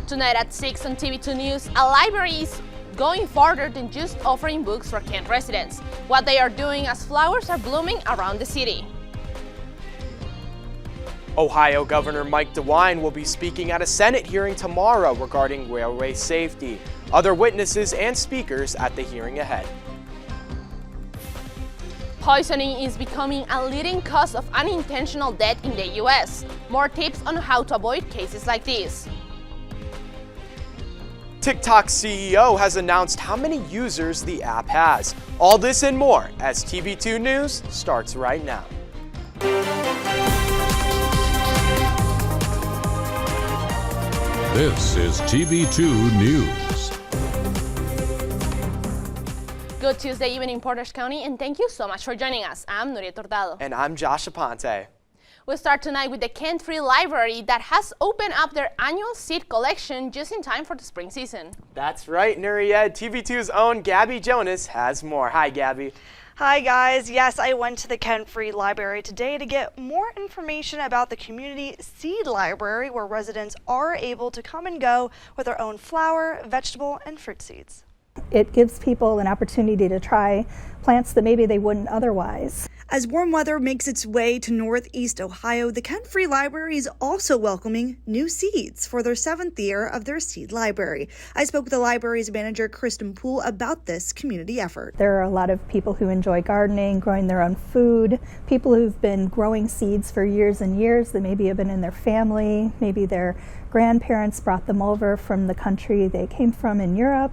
Tonight at 6 on TV2 News, a library is going farther than just offering books for Kent residents, what they are doing as flowers are blooming around the city. Ohio Governor Mike DeWine will be speaking at a Senate hearing tomorrow regarding railway safety. Other witnesses and speakers at the hearing ahead. Poisoning is becoming a leading cause of unintentional death in the U.S. More tips on how to avoid cases like this. TikTok's CEO has announced how many users the app has. All this and more as TV2 News starts right now. This is TV2 News. Good Tuesday evening in Portage County, and thank you so much for joining us. I'm Nuried Hurtado. And I'm Josh Aponte. We'll start tonight with the Kent Free Library that has opened up their annual seed collection just in time for the spring season. That's right, Nuried. TV2's own Gabby Jonas has more. Hi, Gabby. Hi guys, yes, I went to the Kent Free Library today to get more information about the community seed library where residents are able to come and go with their own flower, vegetable, and fruit seeds. It gives people an opportunity to try plants that maybe they wouldn't otherwise. As warm weather makes its way to Northeast Ohio, the Kent Free Library is also welcoming new seeds for their 7th year of their seed library. I spoke with the library's manager, Kristen Poole, about this community effort. There are a lot of people who enjoy gardening, growing their own food, people who've been growing seeds for years and years that maybe have been in their family, maybe their grandparents brought them over from the country they came from in Europe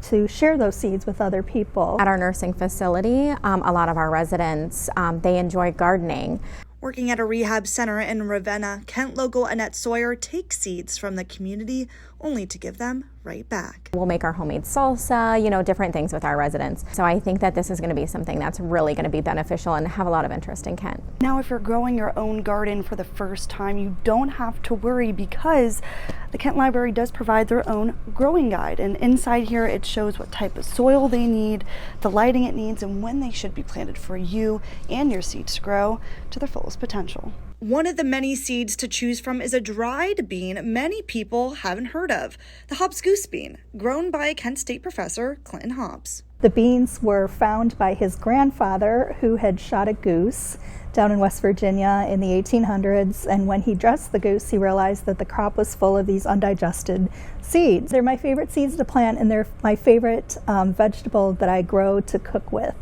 to share those seeds with other people. At our nursing facility, a lot of our residents, they enjoy gardening. Working at a rehab center in Ravenna, Kent local Annette Sawyer takes seeds from the community only to give them right back. We'll make our homemade salsa, different things with our residents. So I think that this is going to be something that's really going to be beneficial and have a lot of interest in Kent. Now, if you're growing your own garden for the first time, you don't have to worry because the Kent Library does provide their own growing guide. And inside here, it shows what type of soil they need, the lighting it needs, and when they should be planted for you and your seeds to grow to their fullest potential. One of the many seeds to choose from is a dried bean many people haven't heard of, the Hobbs goose bean, grown by Kent State professor Clinton Hobbs. The beans were found by his grandfather who had shot a goose down in West Virginia in the 1800s, and when he dressed the goose, he realized that the crop was full of these undigested seeds. They're my favorite seeds to plant, and they're my favorite vegetable that I grow to cook with.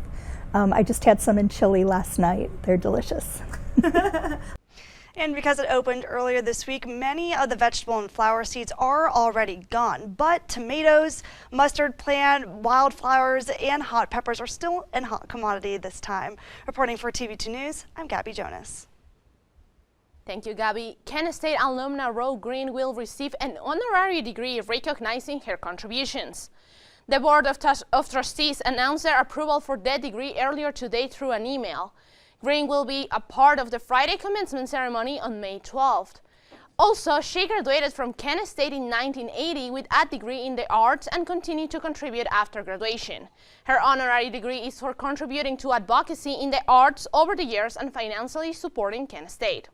I just had some in chili last night. They're delicious. And because it opened earlier this week, many of the vegetable and flower seeds are already gone. But tomatoes, mustard plant, wildflowers, and hot peppers are still in hot commodity this time. Reporting for TV2 News, I'm Gabby Jonas. Thank you, Gabby. Kent State alumna Ro Green will receive an honorary degree recognizing her contributions. The Board of Trustees announced their approval for that degree earlier today through an email. Green will be a part of the Friday commencement ceremony on May 12th. Also, she graduated from Kent State in 1980 with a degree in the arts and continued to contribute after graduation. Her honorary degree is for contributing to advocacy in the arts over the years and financially supporting Kent State.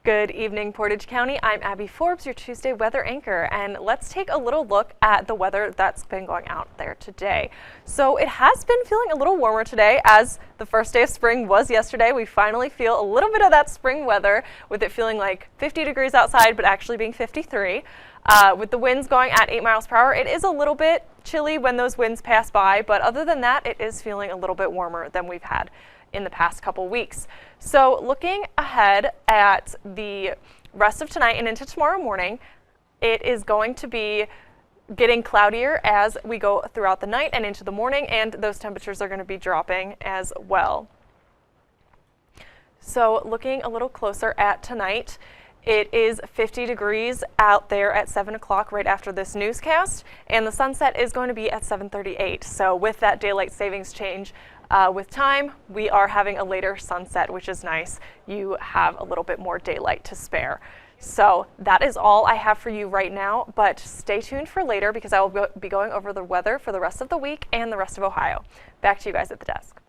Good evening, Portage County. I'm Abby Forbes, your Tuesday weather anchor, and let's take a little look at the weather that's been going out there today. So it has been feeling a little warmer today, as the first day of spring was yesterday. We finally feel a little bit of that spring weather, with it feeling like 50 degrees outside, but actually being 53. With the winds going at 8 miles per hour, it is a little bit chilly when those winds pass by, but other than that, it is feeling a little bit warmer than we've had in the past couple weeks. So looking ahead at the rest of tonight and into tomorrow morning, it is going to be getting cloudier as we go throughout the night and into the morning, and those temperatures are going to be dropping as well. So looking a little closer at tonight, it is 50 degrees out there at 7 o'clock right after this newscast, and the sunset is going to be at 7:38. So with that daylight savings change, with time, we are having a later sunset, which is nice. You have a little bit more daylight to spare. So that is all I have for you right now, but stay tuned for later because I will be going over the weather for the rest of the week and the rest of Ohio. Back to you guys at the desk.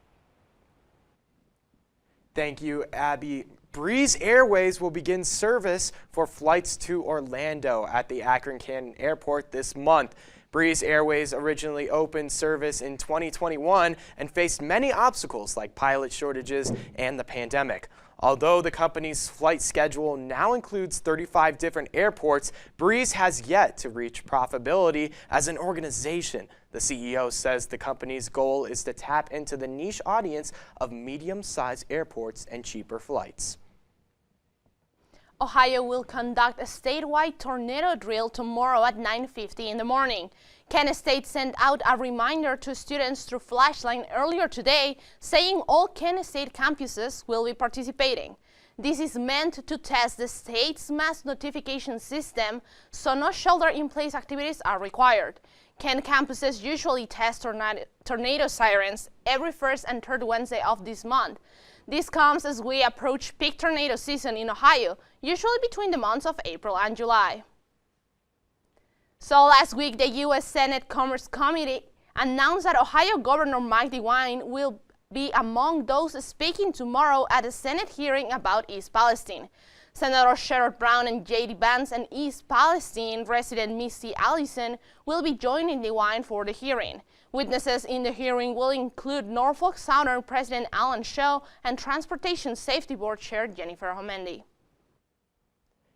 Thank you, Abby. Breeze Airways will begin service for flights to Orlando at the Akron Canton Airport this month. Breeze Airways originally opened service in 2021 and faced many obstacles like pilot shortages and the pandemic. Although the company's flight schedule now includes 35 different airports, Breeze has yet to reach profitability as an organization. The CEO says the company's goal is to tap into the niche audience of medium-sized airports and cheaper flights. Ohio will conduct a statewide tornado drill tomorrow at 9:50 in the morning. Kent State sent out a reminder to students through Flashline earlier today, saying all Kent State campuses will be participating. This is meant to test the state's mass notification system, so no shelter-in-place activities are required. Kent campuses usually test tornado sirens every first and third Wednesday of this month. This comes as we approach peak tornado season in Ohio, usually between the months of April and July. So last week, the U.S. Senate Commerce Committee announced that Ohio Governor Mike DeWine will be among those speaking tomorrow at a Senate hearing about East Palestine. Senator Sherrod Brown and J.D. Vance and East Palestine resident Misty Allison will be joining DeWine for the hearing. Witnesses in the hearing will include Norfolk Southern President Alan Shaw and Transportation Safety Board Chair Jennifer Homendy.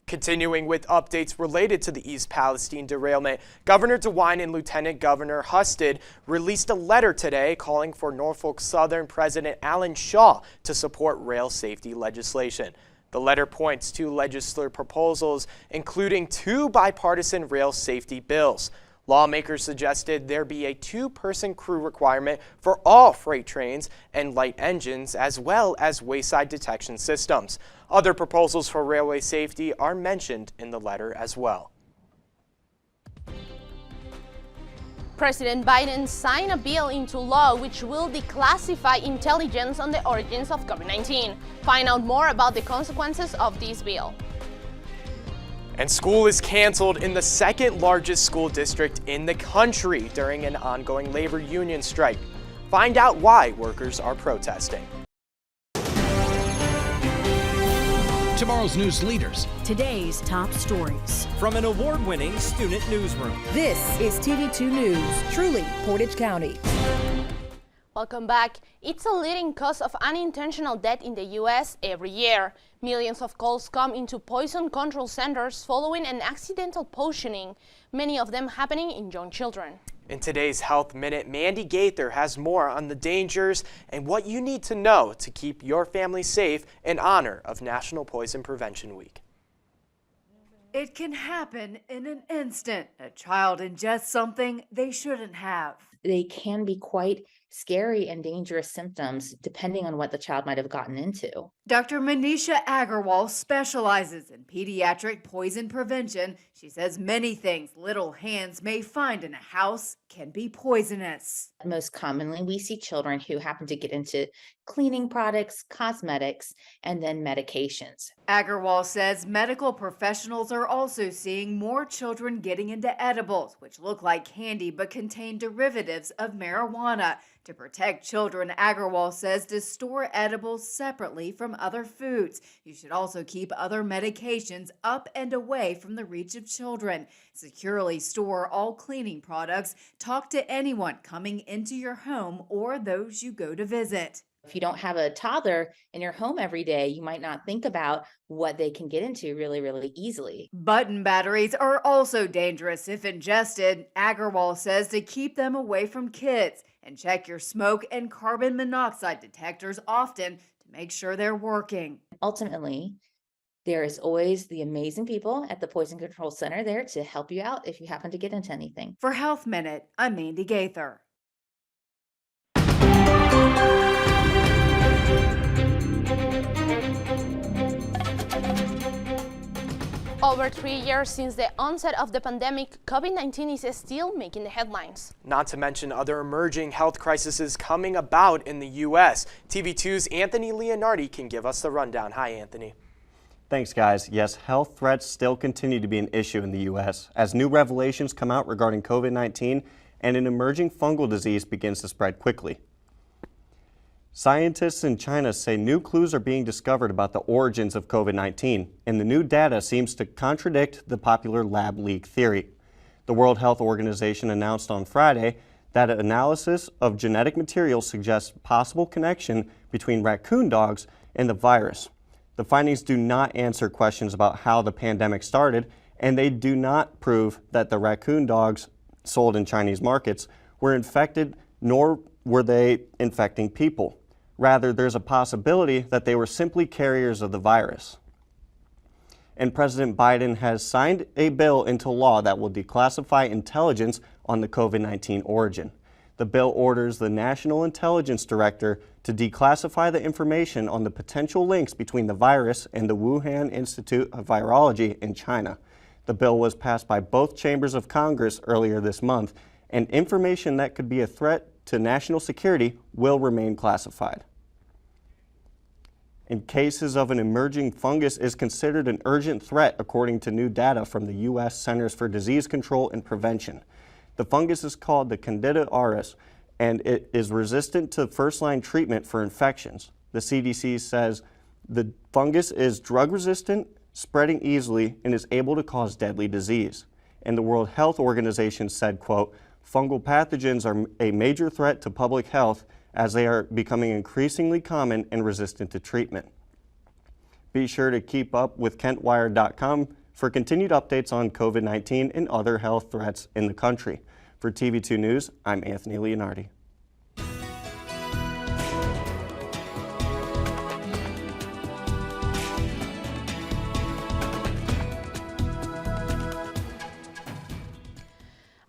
Continuing with updates related to the East Palestine derailment, Governor DeWine and Lieutenant Governor Husted released a letter today calling for Norfolk Southern President Alan Shaw to support rail safety legislation. The letter points to legislative proposals, including 2 bipartisan rail safety bills. Lawmakers suggested there be a 2-person crew requirement for all freight trains and light engines, as well as wayside detection systems. Other proposals for railway safety are mentioned in the letter as well. President Biden signed a bill into law which will declassify intelligence on the origins of COVID-19. Find out more about the consequences of this bill. And school is canceled in the 2nd largest school district in the country during an ongoing labor union strike. Find out why workers are protesting. Tomorrow's news leaders. Today's top stories. From an award-winning student newsroom. This is TV2 News, truly Portage County. Welcome back. It's a leading cause of unintentional death in the U.S. every year. Millions of calls come into poison control centers following an accidental poisoning, many of them happening in young children. In today's Health Minute, Mandy Gaither has more on the dangers and what you need to know to keep your family safe in honor of National Poison Prevention Week. It can happen in an instant. A child ingests something they shouldn't have. They can be quite scary and dangerous symptoms depending on what the child might have gotten into. Dr. Manisha Agarwal specializes in pediatric poison prevention. She says many things little hands may find in a house can be poisonous. Most commonly, we see children who happen to get into cleaning products, cosmetics, and then medications. Agarwal says medical professionals are also seeing more children getting into edibles, which look like candy but contain derivatives of marijuana. To protect children, Agarwal says to store edibles separately from other foods. You should also keep other medications up and away from the reach of children. Securely store all cleaning products. Talk to anyone coming into your home or those you go to visit. If you don't have a toddler in your home every day, you might not think about what they can get into really easily. Button batteries are also dangerous if ingested. Agarwal says to keep them away from kids and check your smoke and carbon monoxide detectors often to make sure they're working. Ultimately, there is always the amazing people at the Poison Control Center there to help you out if you happen to get into anything. For Health Minute, I'm Mandy Gaither. Over 3 years since the onset of the pandemic, COVID-19 is still making the headlines. Not to mention other emerging health crises coming about in the U.S. TV2's Anthony Leonardi can give us the rundown. Hi, Anthony. Thanks, guys. Yes, health threats still continue to be an issue in the U.S. as new revelations come out regarding COVID-19 and an emerging fungal disease begins to spread quickly. Scientists in China say new clues are being discovered about the origins of COVID-19, and the new data seems to contradict the popular lab leak theory. The World Health Organization announced on Friday that an analysis of genetic material suggests possible connection between raccoon dogs and the virus. The findings do not answer questions about how the pandemic started, and they do not prove that the raccoon dogs sold in Chinese markets were infected, nor were they infecting people. Rather, there's a possibility that they were simply carriers of the virus. And President Biden has signed a bill into law that will declassify intelligence on the COVID-19 origin. The bill orders the National Intelligence Director to declassify the information on the potential links between the virus and the Wuhan Institute of Virology in China. The bill was passed by both chambers of Congress earlier this month, and information that could be a threat to national security will remain classified. In cases of an emerging fungus is considered an urgent threat according to new data from the U.S. Centers for Disease Control and Prevention. The fungus is called the Candida auris, and it is resistant to first-line treatment for infections. The CDC says the fungus is drug-resistant, spreading easily, and is able to cause deadly disease. And the World Health Organization said, quote, "Fungal pathogens are a major threat to public health as they are becoming increasingly common and resistant to treatment." Be sure to keep up with KentWire.com for continued updates on COVID-19 and other health threats in the country. For TV2 News, I'm Anthony Leonardi.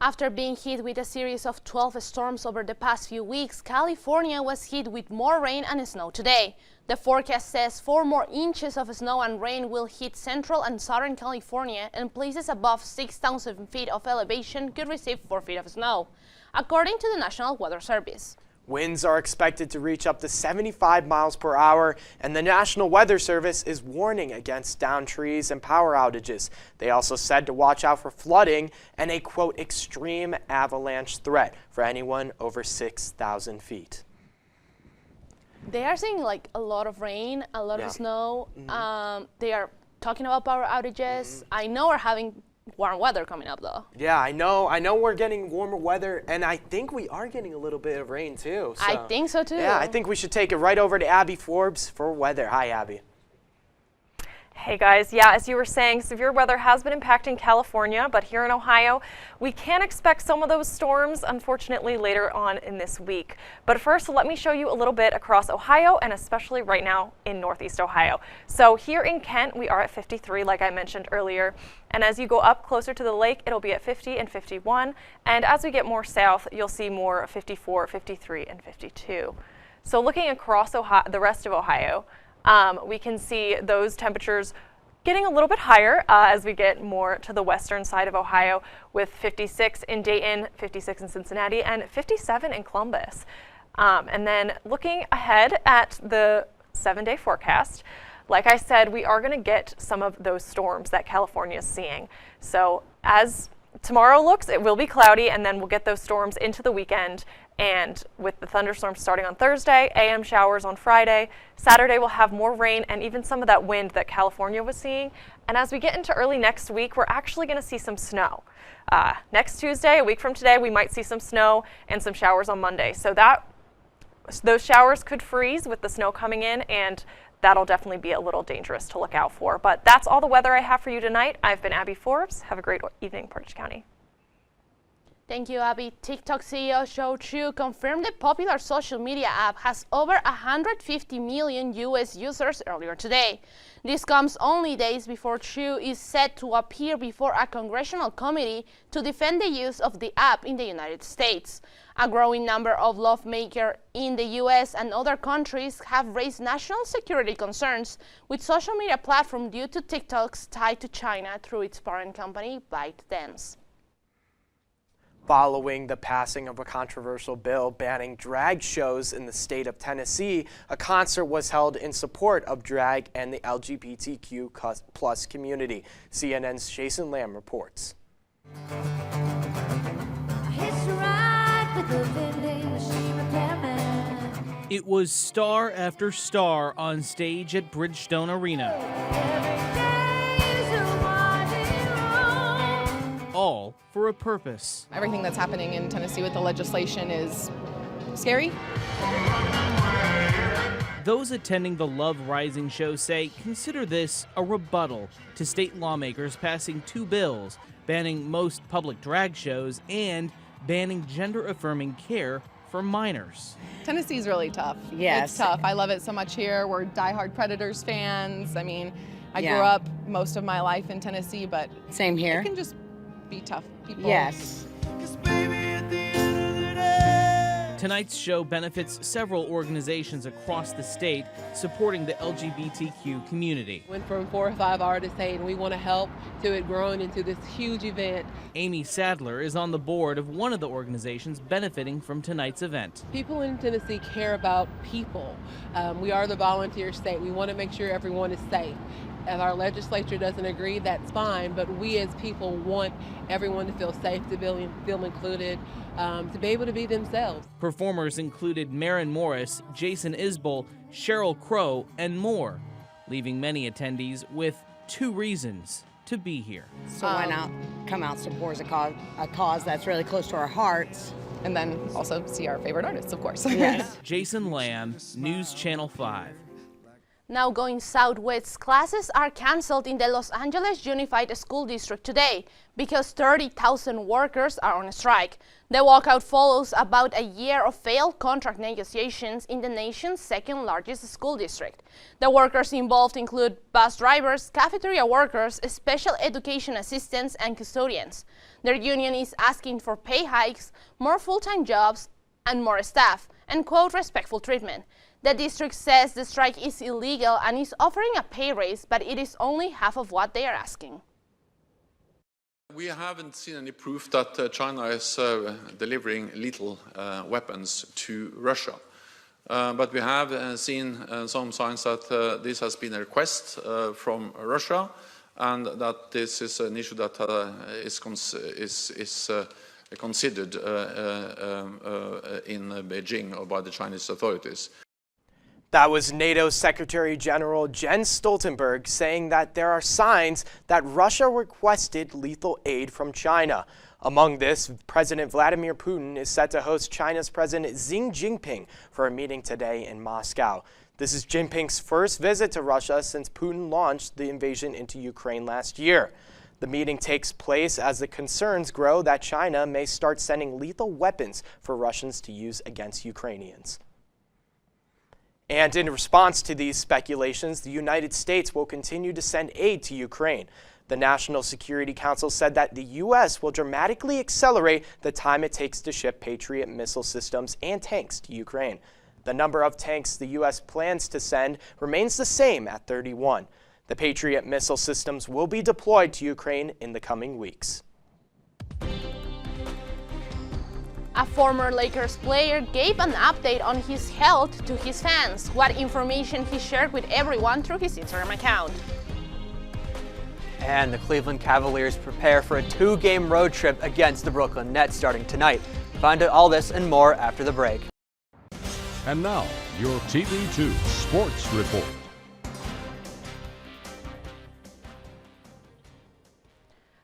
After being hit with a series of 12 storms over the past few weeks, California was hit with more rain and snow today. The forecast says 4 more inches of snow and rain will hit central and southern California, and places above 6,000 feet of elevation could receive 4 feet of snow, according to the National Weather Service. Winds are expected to reach up to 75 miles per hour, and the National Weather Service is warning against downed trees and power outages. They also said to watch out for flooding and a, quote, extreme avalanche threat for anyone over 6,000 feet. They are seeing like a lot of rain, a lot of snow. They are talking about power outages. I know we're having warm weather coming up though. Yeah, I know we're getting warmer weather, and I think we are getting a little bit of rain too. So. I think so too. Yeah, I think we should take it right over to Abby Forbes for weather. Hi, Abby. Hey guys, yeah, as you were saying, severe weather has been impacting California, but here in Ohio, we can expect some of those storms, unfortunately, later on in this week. But first, let me show you a little bit across Ohio, and especially right now in Northeast Ohio. So here in Kent, we are at 53, like I mentioned earlier. And as you go up closer to the lake, it'll be at 50 and 51. And as we get more south, you'll see more 54, 53, and 52. So looking across Ohio, the rest of Ohio, we can see those temperatures getting a little bit higher as we get more to the western side of Ohio, with 56 in Dayton, 56 in Cincinnati, and 57 in Columbus. And then looking ahead at the 7-day forecast, like I said, we are going to get some of those storms that California is seeing. So as tomorrow looks, it will be cloudy, and then we'll get those storms into the weekend. And with the thunderstorms starting on Thursday, AM showers on Friday, Saturday we'll have more rain and even some of that wind that California was seeing. And as we get into early next week, we're actually going to see some snow. Next Tuesday, a week from today, we might see some snow and some showers on Monday. So those showers could freeze with the snow coming in, and that'll definitely be a little dangerous to look out for. But that's all the weather I have for you tonight. I've been Abby Forbes. Have a great evening, Portage County. Thank you, Abby. TikTok CEO Shou Chew confirmed the popular social media app has over 150 million US users earlier today. This comes only days before Chew is set to appear before a congressional committee to defend the use of the app in the United States. A growing number of lawmakers in the US and other countries have raised national security concerns with social media platform due to TikTok's tie to China through its parent company, ByteDance. Following the passing of a controversial bill banning drag shows in the state of Tennessee, a concert was held in support of drag and the LGBTQ plus community. CNN's Jason Lamb reports. It was star after star on stage at Bridgestone Arena. All for a purpose. Everything that's happening in Tennessee with the legislation is scary. Those attending the Love Rising show say consider this a rebuttal to state lawmakers passing 2 bills banning most public drag shows and banning gender-affirming care for minors. Tennessee's really tough. Yes. It's tough. I love it so much here. We're diehard Predators fans. I mean, I Yeah. grew up most of my life in Tennessee, but Same here. it can just be tough. People. Yes. Tonight's show benefits several organizations across the state supporting the LGBTQ community. Went from 4 or 5 artists saying we want to help to it growing into this huge event. Amy Sadler is on the board of one of the organizations benefiting from tonight's event. People in Tennessee care about people. We are the volunteer state. We want to make sure everyone is safe. If our legislature doesn't agree, that's fine, but we as people want everyone to feel safe, to feel included, to be able to be themselves. Performers included Maren Morris, Jason Isbell, Sheryl Crow, and more, leaving many attendees with 2 reasons to be here. So why not come out, support a cause that's really close to our hearts. And then also see our favorite artists, of course. Yes. Jason Lamb, News Channel 5. Now going southwest, classes are canceled in the Los Angeles Unified School District today because 30,000 workers are on strike. The walkout follows about a year of failed contract negotiations in the nation's second largest school district. The workers involved include bus drivers, cafeteria workers, special education assistants, and custodians. Their union is asking for pay hikes, more full-time jobs, and more staff, and quote, respectful treatment. The district says the strike is illegal and is offering a pay raise, but it is only half of what they are asking. We haven't seen any proof that China is delivering lethal weapons to Russia. But we have seen some signs that this has been a request from Russia, and that this is an issue that is considered in Beijing or by the Chinese authorities. That was NATO Secretary General Jens Stoltenberg saying that there are signs that Russia requested lethal aid from China. Among this, President Vladimir Putin is set to host China's President Xi Jinping for a meeting today in Moscow. This is Jinping's first visit to Russia since Putin launched the invasion into Ukraine last year. The meeting takes place as the concerns grow that China may start sending lethal weapons for Russians to use against Ukrainians. And in response to these speculations, the United States will continue to send aid to Ukraine. The National Security Council said that the U.S. will dramatically accelerate the time it takes to ship Patriot missile systems and tanks to Ukraine. The number of tanks the U.S. plans to send remains the same at 31. The Patriot missile systems will be deployed to Ukraine in the coming weeks. A former Lakers player gave an update on his health to his fans, what information he shared with everyone through his Instagram account. And the Cleveland Cavaliers prepare for a 2-game road trip against the Brooklyn Nets starting tonight. Find out all this and more after the break. And now, your TV2 Sports Report.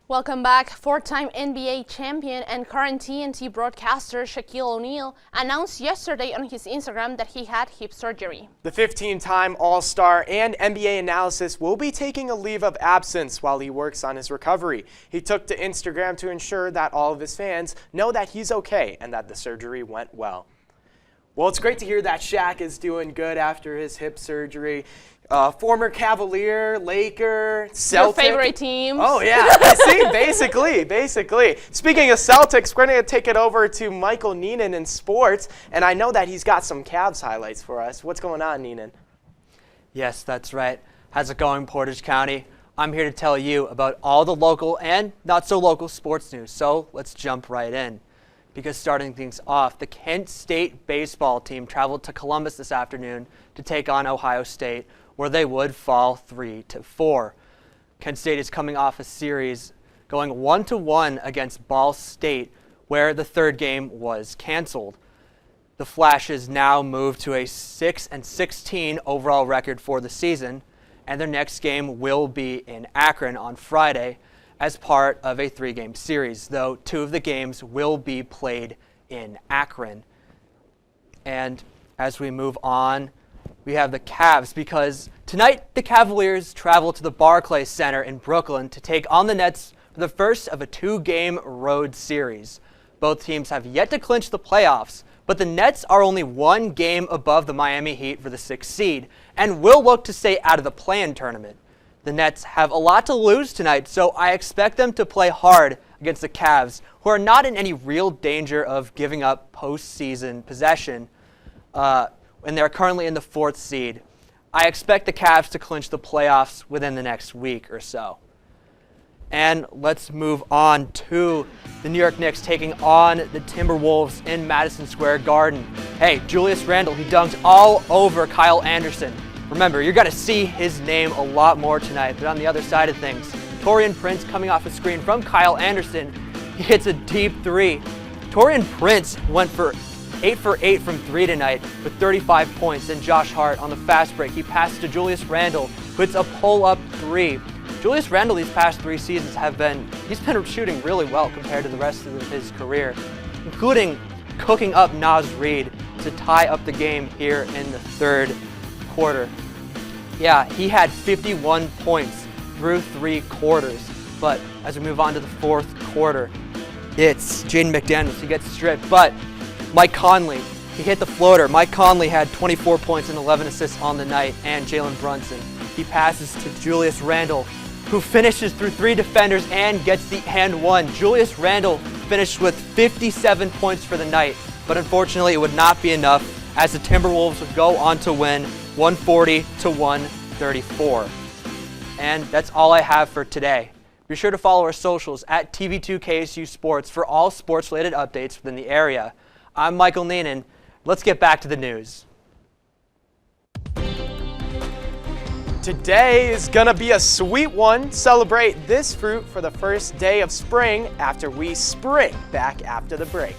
Welcome back. 4-time NBA champion and current TNT broadcaster Shaquille O'Neal announced yesterday on his Instagram that he had hip surgery. The 15-time All-Star and NBA analyst will be taking a leave of absence while he works on his recovery. He took to Instagram to ensure that all of his fans know that he's okay and that the surgery went well. Well, it's great to hear that Shaq is doing good after his hip surgery. Former Cavalier, Laker, Celtic. Your favorite teams. Oh, yeah. I see, basically. Speaking of Celtics, we're going to take it over to Michael Neenan in sports, and I know that he's got some Cavs highlights for us. What's going on, Neenan? Yes, that's right. How's it going, Portage County? I'm here to tell you about all the local and not so local sports news, so let's jump right in. Because starting things off, the Kent State baseball team traveled to Columbus this afternoon to take on Ohio State, where they would fall 3-4. Kent State is coming off a series going 1-1 against Ball State, where the third game was canceled. The Flashes now move to a 6-16 overall record for the season, and their next game will be in Akron on Friday as part of a 3-game series, though 2 of the games will be played in Akron. And as we move on, we have the Cavs, because tonight the Cavaliers travel to the Barclays Center in Brooklyn to take on the Nets for the first of a 2-game road series. Both teams have yet to clinch the playoffs, but the Nets are only 1 game above the Miami Heat for the 6th seed and will look to stay out of the play-in tournament. The Nets have a lot to lose tonight, so I expect them to play hard against the Cavs, who are not in any real danger of giving up postseason possession, and they're currently in the 4th seed. I expect the Cavs to clinch the playoffs within the next week or so. And let's move on to the New York Knicks taking on the Timberwolves in Madison Square Garden. Hey, Julius Randle, he dunked all over Kyle Anderson. Remember, you're going to see his name a lot more tonight, but on the other side of things, Taurean Prince coming off a screen from Kyle Anderson, he hits a deep 3. Taurean Prince went for 8 for 8 from 3 tonight with 35 points. And Josh Hart on the fast break, he passed to Julius Randle, who hits a pull-up 3. Julius Randle these past 3 seasons he's been shooting really well compared to the rest of his career, including cooking up Naz Reid to tie up the game here in the 3rd quarter. Yeah, he had 51 points through 3 quarters, but as we move on to the 4th quarter, it's Jaden McDaniels who gets stripped, but Mike Conley, he hit the floater. Mike Conley had 24 points and 11 assists on the night, and Jalen Brunson, he passes to Julius Randle, who finishes through 3 defenders and gets the and one. Julius Randle finished with 57 points for the night, but unfortunately it would not be enough as the Timberwolves would go on to win 140-134. And that's all I have for today. Be sure to follow our socials at TV2 KSU Sports for all sports-related updates within the area. I'm Michael Neenan. Let's get back to the news. Today is gonna be a sweet one. Celebrate this fruit for the first day of spring after we spring back after the break.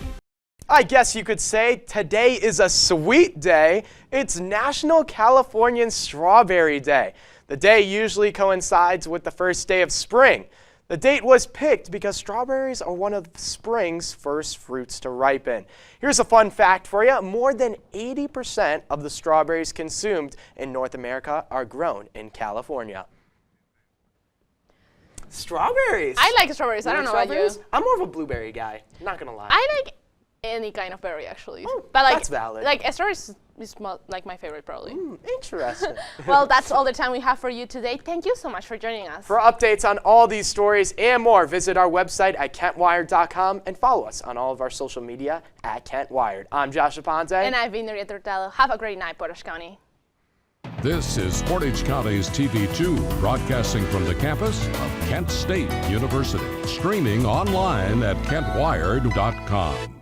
I guess you could say today is a sweet day. It's National Californian Strawberry Day. The day usually coincides with the first day of spring. The date was picked because strawberries are one of spring's first fruits to ripen. Here's a fun fact for you. More than 80% of the strawberries consumed in North America are grown in California. Strawberries? I like strawberries. I don't know about you. I'm more of a blueberry guy, not gonna lie. I like any kind of berry, actually. Oh, but like, that's valid. Like strawberries is like my favorite, probably. Interesting. Well, that's all the time we have for you today. Thank you so much for joining us. For updates on all these stories and more, visit our website at KentWired.com and follow us on all of our social media at KentWired. I'm Josh Aponte. And I've been Nuried. Have a great night, Portage County. This is Portage County's TV2, broadcasting from the campus of Kent State University, streaming online at KentWired.com.